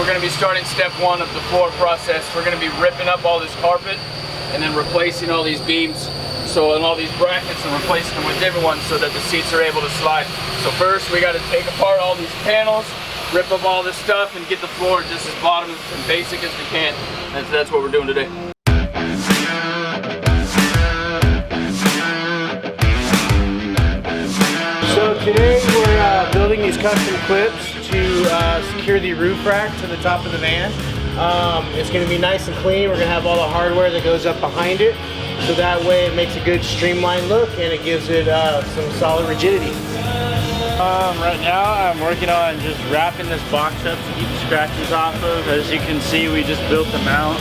gonna be starting step 1 of the floor process. We're gonna be ripping up all this carpet and then replacing all these beams, and all these brackets, and replacing them with different ones so that the seats are able to slide. So first we gotta take apart all these panels, rip up all this stuff, and get the floor just as bottom and basic as we can. That's what we're doing today. So today we're building these custom clips to secure the roof rack to the top of the van. It's going to be nice and clean. We're going to have all the hardware that goes up behind it, so that way it makes a good streamlined look and it gives it some solid rigidity. Right now I'm working on just wrapping this box up to keep scratches off of. As you can see, we just built the mount.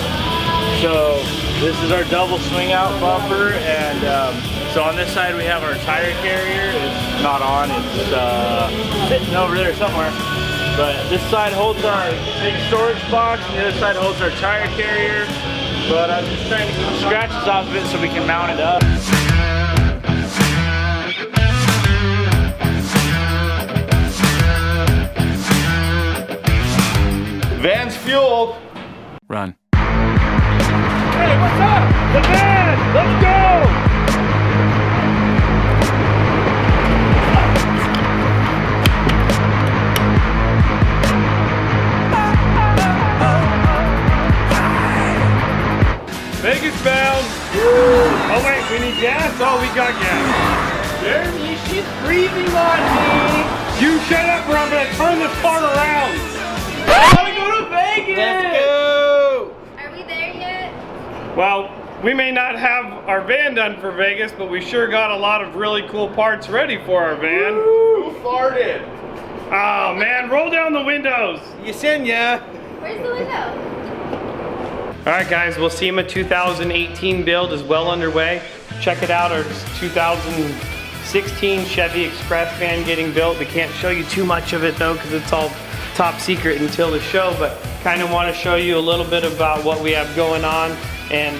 So this is our double swing out bumper, and so on this side we have our tire carrier. It's not on, it's sitting over there somewhere. But this side holds our big storage box, and the other side holds our tire carrier. But I'm just trying to keep the scratches off of it so we can mount it up. Van's fueled. Run. Hey, what's up? The van! Let's go! Vegas bound. Oh wait, we need gas? Oh, we got gas. Jeremy, she's breathing on me. You shut up or I'm gonna turn this part around. I wanna go to Vegas! Let's go! Are we there yet? Well, we may not have our van done for Vegas, but we sure got a lot of really cool parts ready for our van. Who farted? Oh man, roll down the windows. Yesenia! Where's the window? Alright guys, well, Sema 2018 build is well underway. Check it out, our 2016 Chevy Express van getting built. We can't show you too much of it though, because it's all top secret until the show, but kind of want to show you a little bit about what we have going on and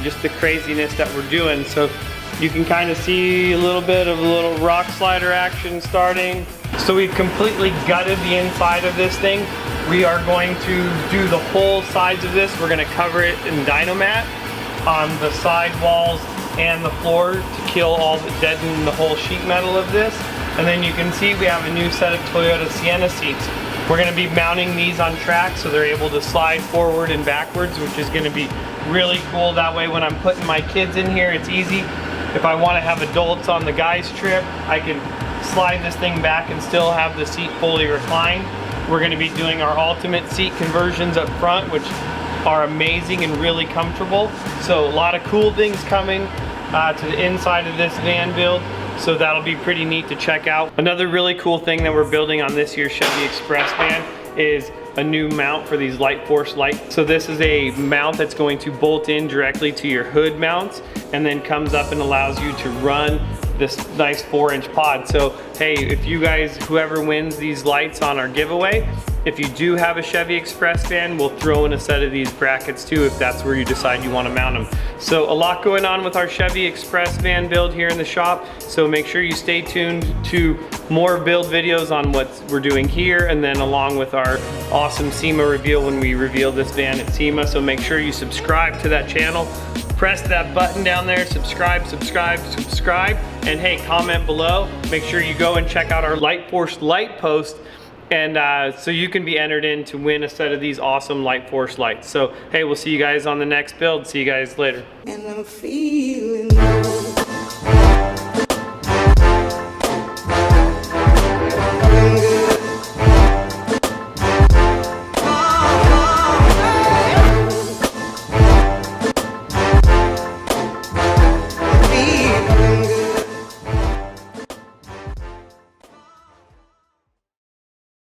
just the craziness that we're doing. So you can kind of see a little bit of a little rock slider action starting. So we've completely gutted the inside of this thing. We are going to do the whole sides of this. We're going to cover it in Dynomat on the side walls and the floor to kill all the deaden the whole sheet metal of this. And then you can see we have a new set of Toyota Sienna seats. We're going to be mounting these on tracks so they're able to slide forward and backwards, which is going to be really cool. That way when I'm putting my kids in here, it's easy. If I want to have adults on the guys trip, I can slide this thing back and still have the seat fully reclined. We're going to be doing our ultimate seat conversions up front, which are amazing and really comfortable. So a lot of cool things coming to the inside of this van build. So that'll be pretty neat to check out. Another really cool thing that we're building on this year's Chevy Express van is a new mount for these light force lights. So this is a mount that's going to bolt in directly to your hood mounts and then comes up and allows you to run this nice 4-inch pod. So hey, if you guys, whoever wins these lights on our giveaway, if you do have a Chevy Express van, we'll throw in a set of these brackets too if that's where you decide you want to mount them. So a lot going on with our Chevy Express van build here in the shop. So make sure you stay tuned to more build videos on what we're doing here, and then along with our awesome Sema reveal when we reveal this van at Sema. So make sure you subscribe to that channel. Press that button down there, subscribe, and hey, comment below. Make sure you go and check out our Light Force light post, and so you can be entered in to win a set of these awesome Light Force lights. So hey, we'll see you guys on the next build. See you guys later. And I'm feeling low.